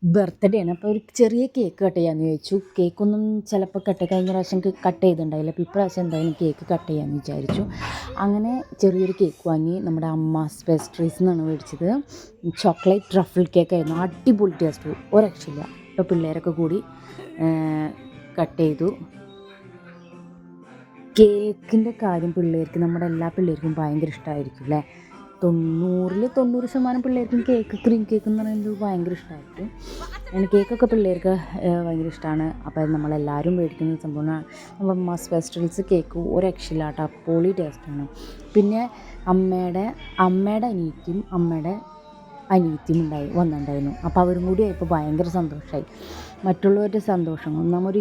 Birthday ആണ്. അപ്പോൾ ഒരു ചെറിയ കേക്ക് കട്ട് ചെയ്യാമെന്ന് ചോദിച്ചു. കേക്കൊന്നും ചിലപ്പോൾ കഴിഞ്ഞ പ്രാവശ്യം കട്ട് ചെയ്തിട്ടുണ്ടായില്ല. അപ്പോൾ ഇപ്രാവശ്യം എന്തായാലും കേക്ക് കട്ട് ചെയ്യാമെന്ന് വിചാരിച്ചു. അങ്ങനെ ചെറിയൊരു കേക്ക് വാങ്ങി. നമ്മുടെ അമ്മാസ് പേസ്ട്രീസ് എന്നാണ് മേടിച്ചത്. ചോക്ലേറ്റ് ട്രഫിൾ കേക്കായിരുന്നു. അടിപൊളി ടേസ്റ്റ്, ഒരു രക്ഷയില്ല. ഇപ്പോൾ പിള്ളേരൊക്കെ കൂടി കട്ട് ചെയ്തു. കേക്കിൻ്റെ കാര്യം പിള്ളേർക്ക്, നമ്മുടെ എല്ലാ പിള്ളേർക്കും ഭയങ്കര ഇഷ്ടമായിരിക്കും അല്ലേ. 90% പിള്ളേർക്കും ക്രീം കേക്ക് എന്ന് പറയുന്നത് ഭയങ്കര ഇഷ്ടമായിരിക്കും. അങ്ങനെ കേക്കൊക്കെ പിള്ളേർക്ക് ഭയങ്കര ഇഷ്ടമാണ്. അപ്പോൾ നമ്മളെല്ലാവരും മേടിക്കുന്ന സംഭവമാണ്. നമ്മൾ അമ്മാസ് പേസ്ട്രീസ് കേക്ക് ഒരു രക്ഷയില്ല കേട്ടോ, പൊളി ടേസ്റ്റാണ്. പിന്നെ അമ്മയുടെ അനിയത്തിയും വന്നിട്ടുണ്ടായിരുന്നു. അപ്പോൾ അവരും കൂടി ആയപ്പോൾ ഭയങ്കര സന്തോഷമായി. മറ്റുള്ളവരുടെ സന്തോഷം ഒന്നാമൊരു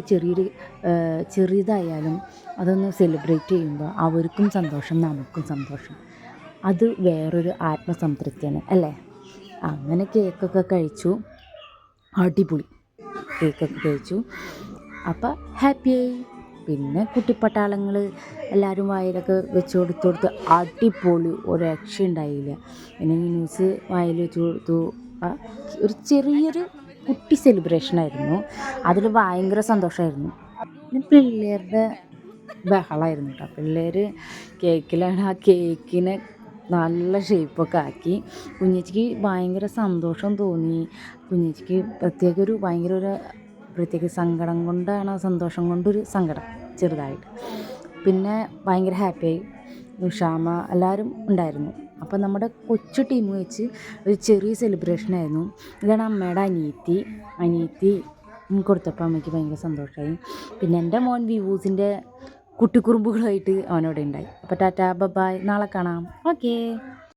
ചെറിയതായാലും അതൊന്ന് സെലിബ്രേറ്റ് ചെയ്യുമ്പോൾ അവർക്കും സന്തോഷം, നമുക്കും സന്തോഷം. അത് വേറൊരു ആത്മസംതൃപ്തിയാണ് അല്ലേ. അങ്ങനെ കേക്കൊക്കെ കഴിച്ചു, അടിപൊളി കേക്കൊക്കെ കഴിച്ചു. അപ്പോൾ ഹാപ്പിയായി. പിന്നെ കുട്ടിപ്പട്ടാളങ്ങൾ എല്ലാവരും വായിലൊക്കെ വെച്ച് കൊടുത്ത് അടിപൊളി, ഒരു രക്ഷ ഉണ്ടായില്ല. പിന്നെ ന്യൂസ് വായിൽ വെച്ച് കൊടുത്തു. ഒരു ചെറിയൊരു കുട്ടി സെലിബ്രേഷനായിരുന്നു. അതിൽ ഭയങ്കര സന്തോഷമായിരുന്നു. പിന്നെ പിള്ളേരുടെ ബഹളമായിരുന്നു കേട്ടോ. പിള്ളേർ കേക്കിലാണ്, ആ കേക്കിനെ നല്ല ഷേപ്പൊക്കെ ആക്കി. കുഞ്ഞേച്ചിക്ക് ഭയങ്കര സന്തോഷം തോന്നി. കുഞ്ഞേച്ചിക്ക് പ്രത്യേക സങ്കടം കൊണ്ടാണ്, സന്തോഷം കൊണ്ടൊരു സങ്കടം ചെറുതായിട്ട്. പിന്നെ ഭയങ്കര ഹാപ്പിയായി. ഉഷാമ എല്ലാവരും ഉണ്ടായിരുന്നു. അപ്പോൾ നമ്മുടെ കൊച്ചു ടീം വെച്ച് ഒരു ചെറിയ സെലിബ്രേഷനായിരുന്നു. ഇതാണ് അമ്മയുടെ അനിയത്തി കൊടുത്തപ്പോൾ അമ്മയ്ക്ക് ഭയങ്കര സന്തോഷമായി. പിന്നെ എൻ്റെ മോൻ വിവൂസിൻ്റെ കുട്ടിക്കുറുമ്പുകളായിട്ട് അവനവിടെ ഉണ്ടായി. അപ്പോൾ ടാറ്റാ ബൈ, നാളെ കാണാം. ഓക്കേ.